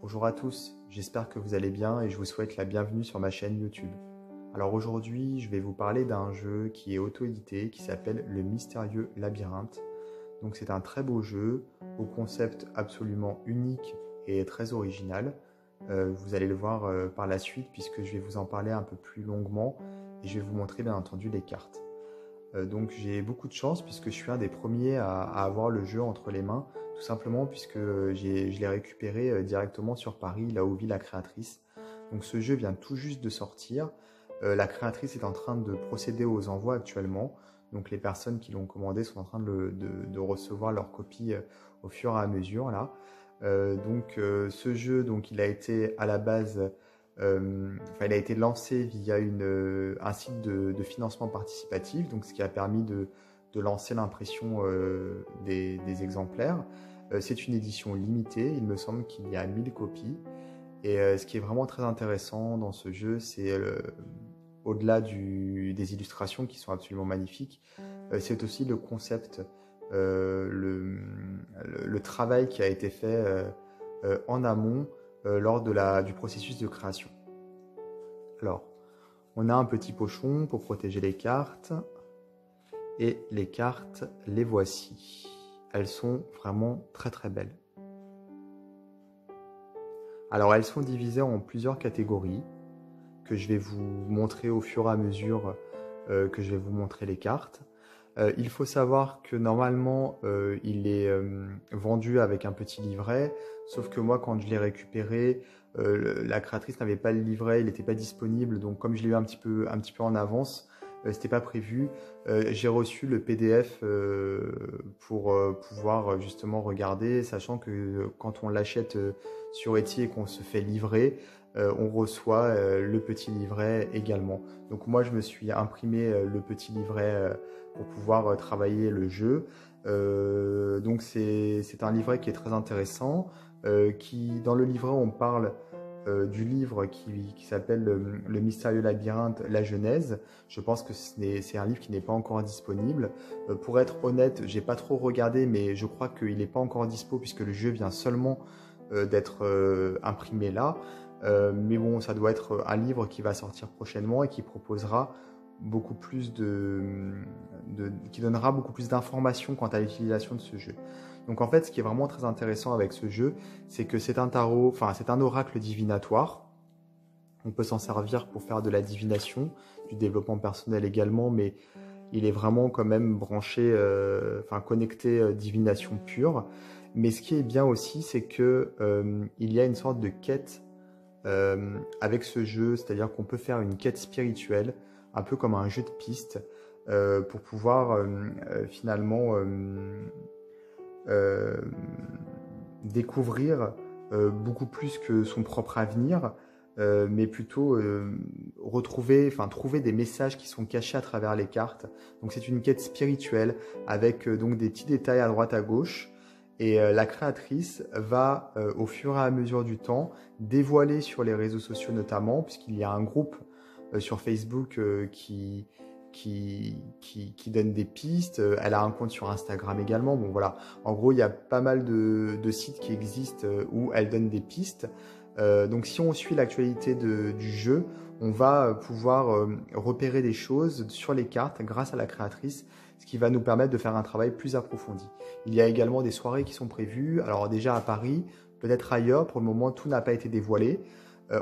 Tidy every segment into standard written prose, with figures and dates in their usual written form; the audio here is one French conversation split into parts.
Bonjour à tous, j'espère que vous allez bien et je vous souhaite la bienvenue sur ma chaîne YouTube. Alors aujourd'hui, je vais vous parler d'un jeu qui est auto-édité, qui s'appelle Le Mystérieux Labyrinthe. Donc c'est un très beau jeu, au concept absolument unique et très original. Vous allez le voir par la suite puisque je vais vous en parler un peu plus longuement et je vais vous montrer bien entendu les cartes. Donc j'ai beaucoup de chance puisque je suis un des premiers à avoir le jeu entre les mains, tout simplement puisque je l'ai récupéré directement sur Paris, là où vit la créatrice. Donc ce jeu vient tout juste de sortir. La créatrice est en train de procéder aux envois actuellement. Donc les personnes qui l'ont commandé sont en train de recevoir leur copie au fur et à mesure là. Ce jeu, donc, il a été à la base il a été lancé via un site de financement participatif, donc ce qui a permis de lancer l'impression des exemplaires. C'est une édition limitée, il me semble qu'il y a 1000 copies. Et ce qui est vraiment très intéressant dans ce jeu, c'est au-delà des illustrations qui sont absolument magnifiques, c'est aussi le concept, le travail qui a été fait en amont lors du processus de création. Alors, on a un petit pochon pour protéger les cartes. Et les cartes, les voici. Elles sont vraiment très très belles. Alors, elles sont divisées en plusieurs catégories que je vais vous montrer au fur et à mesure que je vais vous montrer les cartes. Il faut savoir que normalement, il est vendu avec un petit livret, sauf que moi, quand je l'ai récupéré, la créatrice n'avait pas le livret, il n'était pas disponible, donc comme je l'ai eu un petit peu en avance, c'était pas prévu. J'ai reçu le PDF pour pouvoir justement regarder, sachant que quand on l'achète sur Etsy et qu'on se fait livrer, on reçoit le petit livret également. Donc moi, je me suis imprimé le petit livret pour pouvoir travailler le jeu. Donc c'est un livret qui est très intéressant. Dans le livret, on parle du livre qui s'appelle Le Mystérieux Labyrinthe, la Genèse. Je pense que c'est un livre qui n'est pas encore disponible. Pour être honnête, j'ai pas trop regardé, mais je crois qu'il n'est pas encore dispo puisque le jeu vient seulement d'être imprimé là. Mais bon, ça doit être un livre qui va sortir prochainement et qui proposera beaucoup plus qui donnera beaucoup plus d'informations quant à l'utilisation de ce jeu. Donc en fait, ce qui est vraiment très intéressant avec ce jeu, c'est que c'est un tarot, c'est un oracle divinatoire. On peut s'en servir pour faire de la divination, du développement personnel également, mais il est vraiment quand même branché, connecté divination pure. Mais ce qui est bien aussi, c'est que il y a une sorte de quête avec ce jeu, c'est-à-dire qu'on peut faire une quête spirituelle, un peu comme un jeu de piste, pour pouvoir finalement découvrir beaucoup plus que son propre avenir, mais plutôt trouver des messages qui sont cachés à travers les cartes. Donc c'est une quête spirituelle avec donc des petits détails à droite à gauche. Et la créatrice va, au fur et à mesure du temps, dévoiler sur les réseaux sociaux notamment, puisqu'il y a un groupe sur Facebook qui donne des pistes. Elle a un compte sur Instagram également. Bon voilà, en gros, il y a pas mal de sites qui existent où elle donne des pistes. Donc si on suit l'actualité du jeu, on va pouvoir repérer des choses sur les cartes grâce à la créatrice, ce qui va nous permettre de faire un travail plus approfondi. Il y a également des soirées qui sont prévues, alors déjà à Paris, peut-être ailleurs, pour le moment tout n'a pas été dévoilé.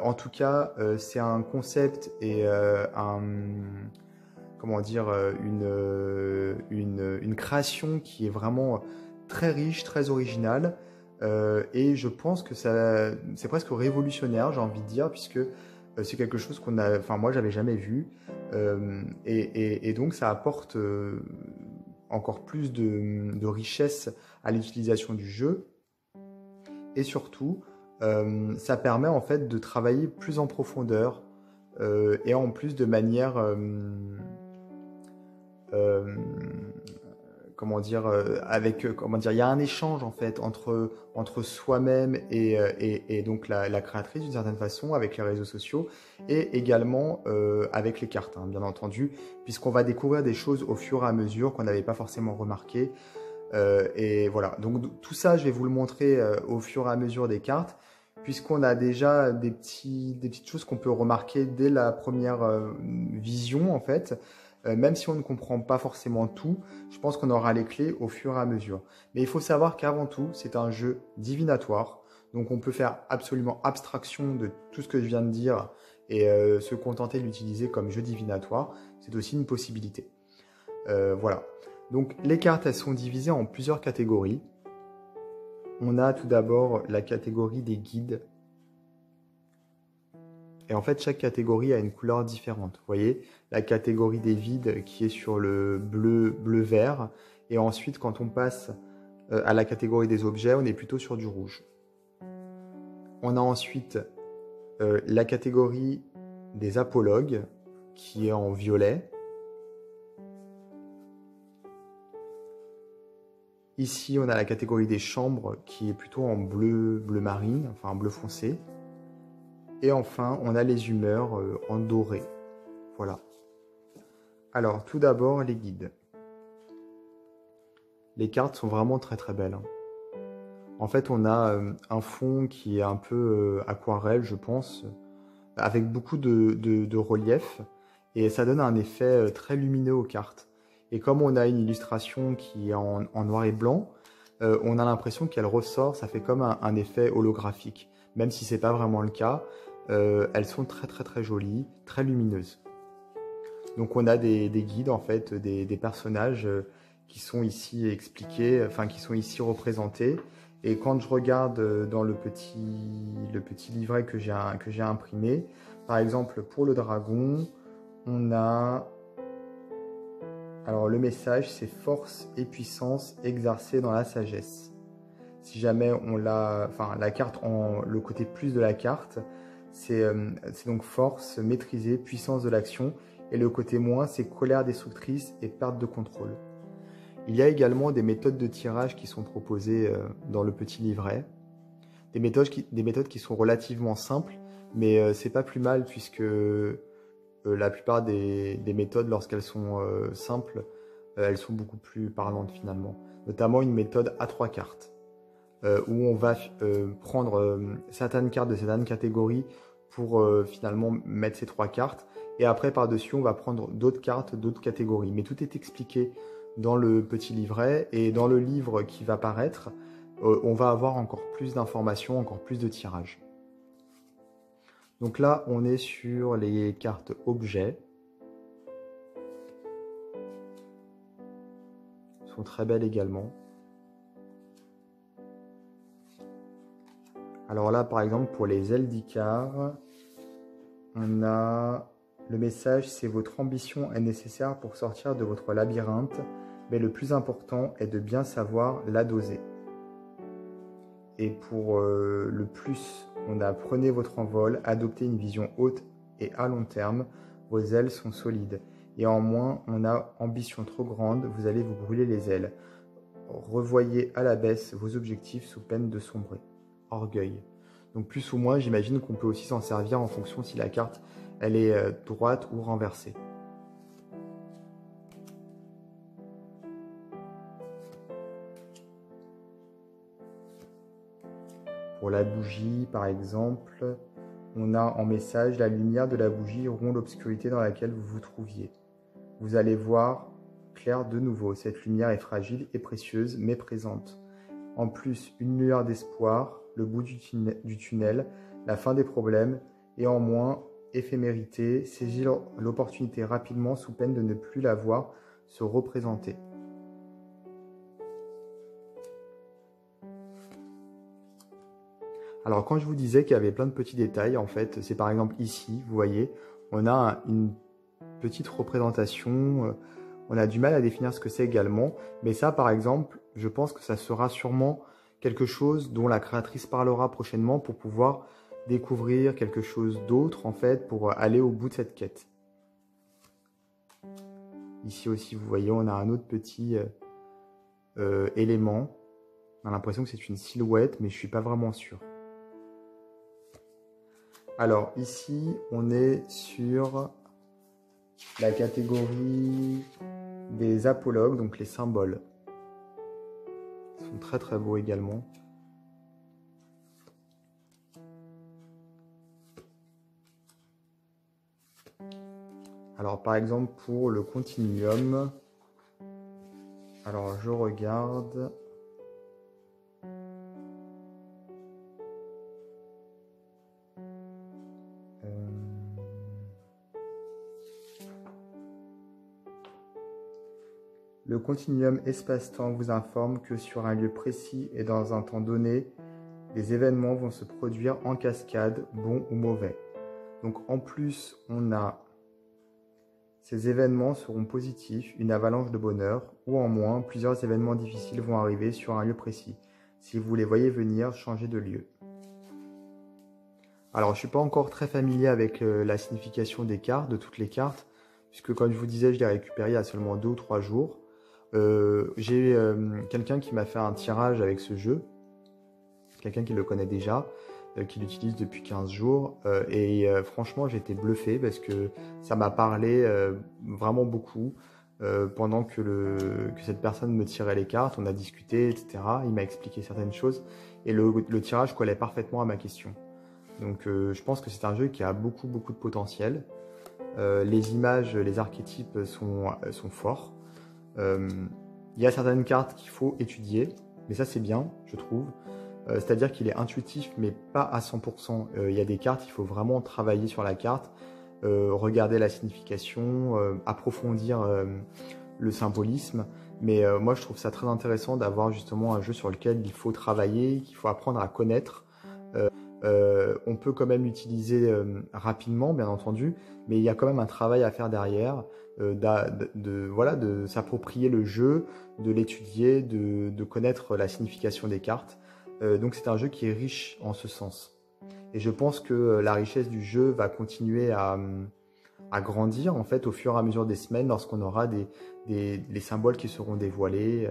En tout cas, c'est un concept et une création qui est vraiment très riche, très originale. Et je pense que c'est presque révolutionnaire, j'ai envie de dire, puisque c'est quelque chose moi j'avais jamais vu, et donc ça apporte encore plus de richesse à l'utilisation du jeu, et surtout ça permet en fait de travailler plus en profondeur et en plus de manière il y a un échange en fait entre soi-même et donc la créatrice d'une certaine façon avec les réseaux sociaux et également avec les cartes, hein, bien entendu, puisqu'on va découvrir des choses au fur et à mesure qu'on n'avait pas forcément remarqué. Et voilà, donc tout ça je vais vous le montrer au fur et à mesure des cartes, puisqu'on a déjà des petites choses qu'on peut remarquer dès la première vision, en fait. Même si on ne comprend pas forcément tout, je pense qu'on aura les clés au fur et à mesure. Mais il faut savoir qu'avant tout, c'est un jeu divinatoire. Donc on peut faire absolument abstraction de tout ce que je viens de dire et se contenter de l'utiliser comme jeu divinatoire. C'est aussi une possibilité. Voilà. Donc les cartes, elles sont divisées en plusieurs catégories. On a tout d'abord la catégorie des guides. Et en fait, chaque catégorie a une couleur différente. Vous voyez, la catégorie des vides qui est sur le bleu-vert. Et ensuite, quand on passe à la catégorie des objets, on est plutôt sur du rouge. On a ensuite la catégorie des apologues qui est en violet. Ici, on a la catégorie des chambres qui est plutôt en bleu marine, enfin en bleu foncé. Et enfin, on a les humeurs en doré. Voilà. Alors, tout d'abord, les guides. Les cartes sont vraiment très très belles. En fait, on a un fond qui est un peu aquarelle, je pense, avec beaucoup de relief. Et ça donne un effet très lumineux aux cartes. Et comme on a une illustration qui est en noir et blanc, on a l'impression qu'elle ressort, ça fait comme un effet holographique. Même si ce n'est pas vraiment le cas, elles sont très très très jolies, très lumineuses. Donc on a des guides, en fait, des personnages qui sont ici expliqués, enfin qui sont ici représentés. Et quand je regarde dans le petit livret que j'ai imprimé, par exemple pour le dragon, on a... Alors le message, c'est force et puissance exercée dans la sagesse. Si jamais on l'a... Enfin, la carte, le côté plus de la carte, c'est donc force, maîtriser, puissance de l'action. Et le côté moins, c'est colère destructrice et perte de contrôle. Il y a également des méthodes de tirage qui sont proposées dans le petit livret. Des méthodes qui sont relativement simples, mais c'est pas plus mal puisque la plupart des méthodes, lorsqu'elles sont simples, elles sont beaucoup plus parlantes finalement. Notamment une méthode à 3 cartes, où on va prendre certaines cartes de certaines catégories pour finalement mettre ces 3 cartes. Et après, par-dessus, on va prendre d'autres cartes, d'autres catégories. Mais tout est expliqué dans le petit livret. Et dans le livre qui va paraître, on va avoir encore plus d'informations, encore plus de tirages. Donc là, on est sur les cartes objets. Elles sont très belles également. Alors là, par exemple, pour les ailes d'Icare, on a... Le message, c'est votre ambition est nécessaire pour sortir de votre labyrinthe, mais le plus important est de bien savoir la doser. Et pour le plus, on a prenez votre envol, adoptez une vision haute et à long terme, vos ailes sont solides. Et en moins, on a ambition trop grande, vous allez vous brûler les ailes. Revoyez à la baisse vos objectifs sous peine de sombrer. Orgueil. Donc plus ou moins, j'imagine qu'on peut aussi s'en servir en fonction si la carte elle est droite ou renversée. Pour la bougie, par exemple, on a en message « La lumière de la bougie rompt l'obscurité dans laquelle vous vous trouviez. Vous allez voir clair de nouveau. Cette lumière est fragile et précieuse, mais présente. En plus, une lueur d'espoir, le bout du tunnel, la fin des problèmes, et en moins, éphémérité, saisir l'opportunité rapidement sous peine de ne plus la voir se représenter. » Alors quand je vous disais qu'il y avait plein de petits détails, en fait, c'est par exemple ici, vous voyez, on a une petite représentation, on a du mal à définir ce que c'est également, mais ça par exemple, je pense que ça sera sûrement quelque chose dont la créatrice parlera prochainement pour pouvoir découvrir quelque chose d'autre en fait, pour aller au bout de cette quête. Ici aussi, vous voyez, on a un autre petit élément. On a l'impression que c'est une silhouette, mais je ne suis pas vraiment sûr. Alors ici, on est sur la catégorie des apologues, donc les symboles. Ils sont très très beaux également. Alors par exemple pour le continuum, alors je regarde. Le continuum espace-temps vous informe que sur un lieu précis et dans un temps donné, des événements vont se produire en cascade, bons ou mauvais. Donc en plus, on a ces événements seront positifs, une avalanche de bonheur, ou en moins, plusieurs événements difficiles vont arriver sur un lieu précis. Si vous les voyez venir, changez de lieu. Alors, je ne suis pas encore très familier avec la signification des cartes, de toutes les cartes, puisque comme je vous disais, je l'ai récupéré il y a seulement 2 ou 3 jours. J'ai quelqu'un qui m'a fait un tirage avec ce jeu, quelqu'un qui le connaît déjà, qui l'utilise depuis 15 jours, et franchement j'ai été bluffé parce que ça m'a parlé vraiment beaucoup pendant que cette personne me tirait les cartes, on a discuté, etc. Il m'a expliqué certaines choses et le tirage collait parfaitement à ma question. Donc je pense que c'est un jeu qui a beaucoup de potentiel. Les images, les archétypes sont forts. Il y a certaines cartes qu'il faut étudier, mais ça c'est bien, je trouve. C'est-à-dire qu'il est intuitif, mais pas à 100%. Il y a des cartes, il faut vraiment travailler sur la carte, regarder la signification, approfondir le symbolisme. Mais moi, je trouve ça très intéressant d'avoir justement un jeu sur lequel il faut travailler, qu'il faut apprendre à connaître. On peut quand même l'utiliser rapidement, bien entendu, mais il y a quand même un travail à faire derrière, voilà, de s'approprier le jeu, de l'étudier, de connaître la signification des cartes. Donc c'est un jeu qui est riche en ce sens. Et je pense que la richesse du jeu va continuer à grandir en fait au fur et à mesure des semaines lorsqu'on aura les symboles qui seront dévoilés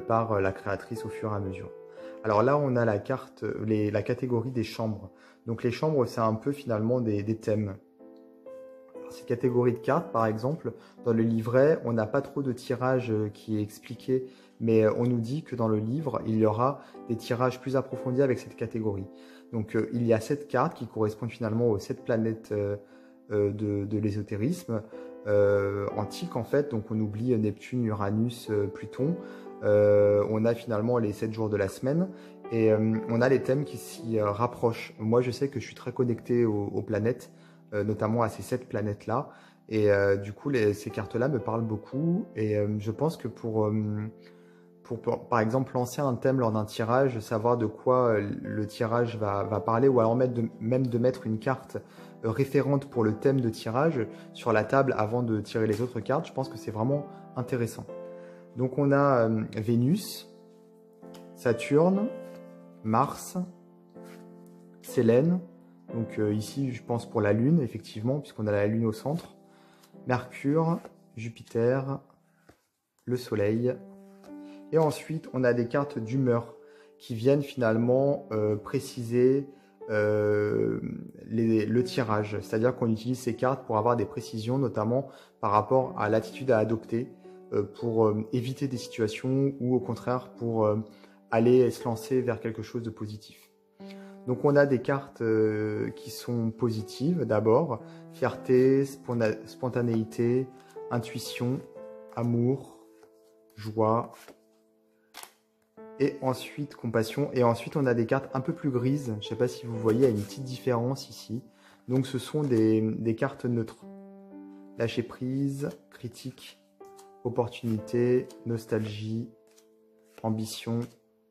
par la créatrice au fur et à mesure. Alors là, on a la catégorie des chambres. Donc les chambres, c'est un peu finalement des thèmes. Alors, ces catégories de cartes, par exemple, dans le livret, on n'a pas trop de tirage qui est expliqué, mais on nous dit que dans le livre, il y aura des tirages plus approfondis avec cette catégorie. Donc il y a 7 cartes qui correspondent finalement aux 7 planètes de l'ésotérisme antique en fait. Donc on oublie Neptune, Uranus, Pluton. On a finalement les 7 jours de la semaine et on a les thèmes qui s'y rapprochent. Moi je sais que je suis très connecté aux planètes, notamment à ces 7 planètes-là. Et du coup, ces cartes-là me parlent beaucoup. Et je pense que pour, par exemple, lancer un thème lors d'un tirage, savoir de quoi le tirage va parler, ou alors même de mettre une carte référente pour le thème de tirage sur la table avant de tirer les autres cartes, je pense que c'est vraiment intéressant. Donc on a Vénus, Saturne, Mars, Sélène. Donc ici, je pense pour la Lune, effectivement, puisqu'on a la Lune au centre. Mercure, Jupiter, le Soleil. Et ensuite, on a des cartes d'humeur qui viennent finalement préciser le tirage. C'est-à-dire qu'on utilise ces cartes pour avoir des précisions, notamment par rapport à l'attitude à adopter pour éviter des situations ou au contraire pour aller se lancer vers quelque chose de positif. Donc on a des cartes qui sont positives d'abord, fierté, spontanéité, intuition, amour, joie, et ensuite compassion. Et ensuite on a des cartes un peu plus grises, je ne sais pas si vous voyez, il y a une petite différence ici. Donc ce sont des cartes neutres. Lâcher prise, critique, opportunité, nostalgie, ambition,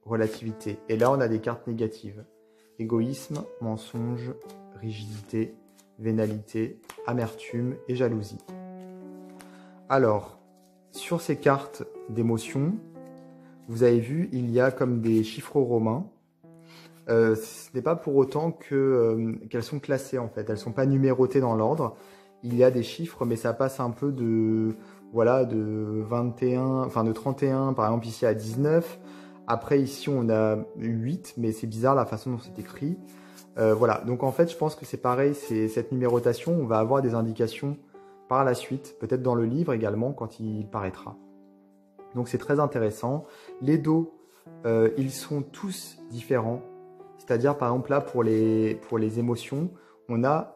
relativité. Et là on a des cartes négatives. Égoïsme, mensonge, rigidité, vénalité, amertume et jalousie. Alors, sur ces cartes d'émotions, vous avez vu, il y a comme des chiffres romains. Ce n'est pas pour autant qu'elles sont classées en fait. Elles ne sont pas numérotées dans l'ordre. Il y a des chiffres, mais ça passe un peu de 21, enfin de 31 par exemple ici à 19. Après ici on a 8, mais c'est bizarre la façon dont c'est écrit. Voilà, donc en fait je pense que c'est pareil, c'est cette numérotation, on va avoir des indications par la suite, peut-être dans le livre également quand il paraîtra. Donc c'est très intéressant. Les dos, ils sont tous différents. C'est-à-dire par exemple là pour les émotions, on a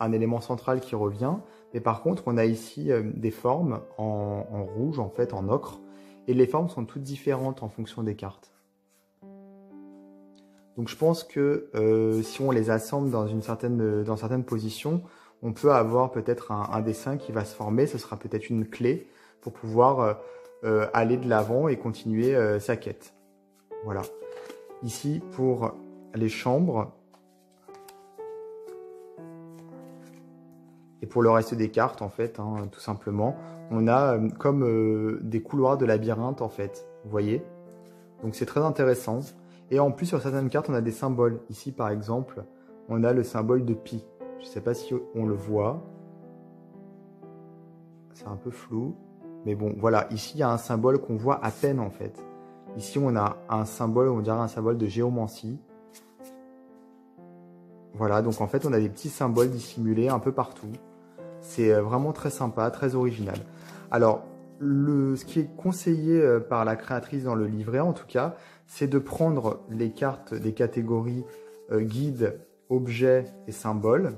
un élément central qui revient, Mais par contre, on a ici des formes en rouge, en fait, en ocre. Et les formes sont toutes différentes en fonction des cartes. Donc je pense que si on les assemble dans certaines positions, on peut avoir peut-être un dessin qui va se former. Ce sera peut-être une clé pour pouvoir aller de l'avant et continuer sa quête. Voilà. Ici, pour les chambres et pour le reste des cartes, en fait, hein, tout simplement, on a comme des couloirs de labyrinthe, en fait. Vous voyez? Donc c'est très intéressant. Et en plus, sur certaines cartes, on a des symboles. Ici, par exemple, on a le symbole de pi. Je ne sais pas si on le voit. C'est un peu flou. Mais bon, voilà. Ici, il y a un symbole qu'on voit à peine, en fait. Ici, on a un symbole, on dirait un symbole de géomancie. Voilà, donc en fait, on a des petits symboles dissimulés un peu partout. C'est vraiment très sympa, très original. Alors, ce qui est conseillé par la créatrice dans le livret, en tout cas, c'est de prendre les cartes des catégories guide, objet et symbole,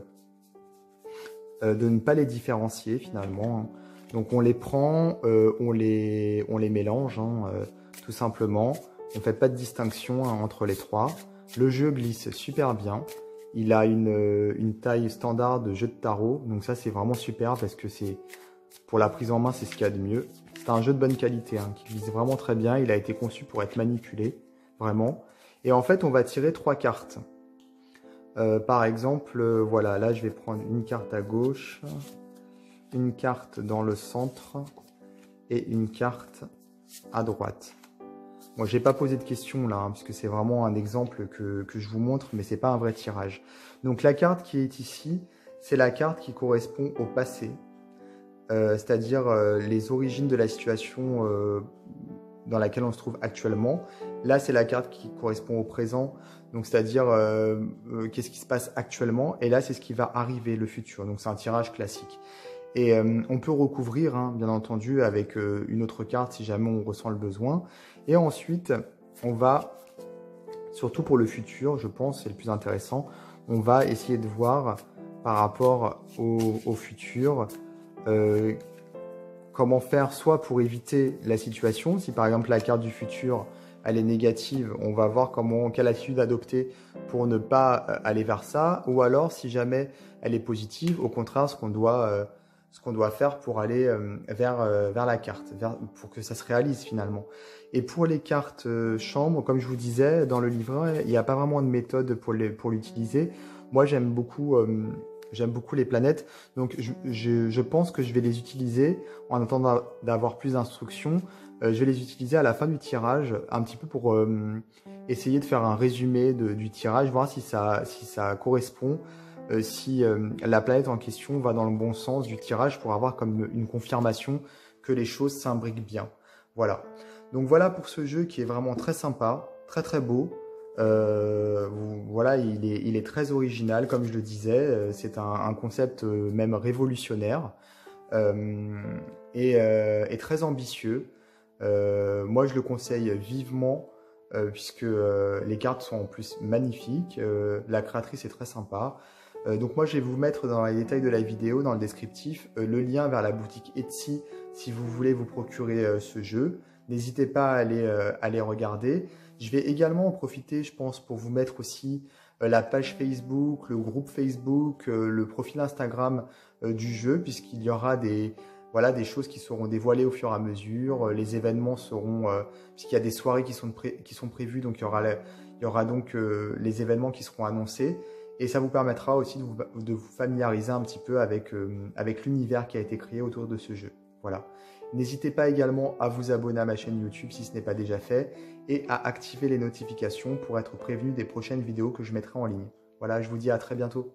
de ne pas les différencier finalement. Donc on les prend, on les mélange, tout simplement. On ne fait pas de distinction entre les trois. Le jeu glisse super bien. Il a une taille standard de jeu de tarot. Donc ça, c'est vraiment super parce que pour la prise en main, c'est ce qu'il y a de mieux. C'est un jeu de bonne qualité qui glisse vraiment très bien. Il a été conçu pour être manipulé, vraiment. Et en fait, on va tirer 3 cartes. Par exemple, voilà, là, je vais prendre une carte à gauche, une carte dans le centre et une carte à droite. Moi, j'ai pas posé de questions là, parce que c'est vraiment un exemple que je vous montre, mais c'est pas un vrai tirage. Donc la carte qui est ici, c'est la carte qui correspond au passé, c'est-à-dire les origines de la situation dans laquelle on se trouve actuellement. Là, c'est la carte qui correspond au présent, donc c'est-à-dire qu'est-ce qui se passe actuellement, et là, c'est ce qui va arriver, le futur. Donc c'est un tirage classique. Et on peut recouvrir, bien entendu, avec une autre carte si jamais on ressent le besoin. Et ensuite, on va, surtout pour le futur, je pense, c'est le plus intéressant, on va essayer de voir par rapport au futur comment faire soit pour éviter la situation. Si par exemple la carte du futur elle est négative, on va voir quelle attitude adopter pour ne pas aller vers ça. Ou alors si jamais elle est positive, au contraire ce qu'on doit faire pour aller vers la carte, pour que ça se réalise finalement. Et pour les cartes chambre, comme je vous disais, dans le livret, il n'y a pas vraiment de méthode pour l'utiliser. Moi, j'aime beaucoup les planètes, donc je pense que je vais les utiliser en attendant d'avoir plus d'instructions. Je vais les utiliser à la fin du tirage, un petit peu pour essayer de faire un résumé du tirage, voir si ça correspond. Si la planète en question va dans le bon sens du tirage pour avoir comme une confirmation que les choses s'imbriquent bien. Voilà. Donc voilà pour ce jeu qui est vraiment très sympa, très très beau. Voilà, il est très original, comme je le disais. C'est un concept même révolutionnaire et très ambitieux. Moi, je le conseille vivement puisque les cartes sont en plus magnifiques. La créatrice est très sympa. Donc moi je vais vous mettre dans les détails de la vidéo, dans le descriptif, le lien vers la boutique Etsy si vous voulez vous procurer ce jeu. N'hésitez pas à aller regarder. Je vais également en profiter, je pense, pour vous mettre aussi la page Facebook, le groupe Facebook, le profil Instagram du jeu, puisqu'il y aura des choses qui seront dévoilées au fur et à mesure. Les événements seront, puisqu'il y a des soirées qui sont prévues, donc il y aura donc les événements qui seront annoncés. Et ça vous permettra aussi de vous familiariser un petit peu avec l'univers qui a été créé autour de ce jeu. Voilà. N'hésitez pas également à vous abonner à ma chaîne YouTube si ce n'est pas déjà fait et à activer les notifications pour être prévenu des prochaines vidéos que je mettrai en ligne. Voilà, je vous dis à très bientôt.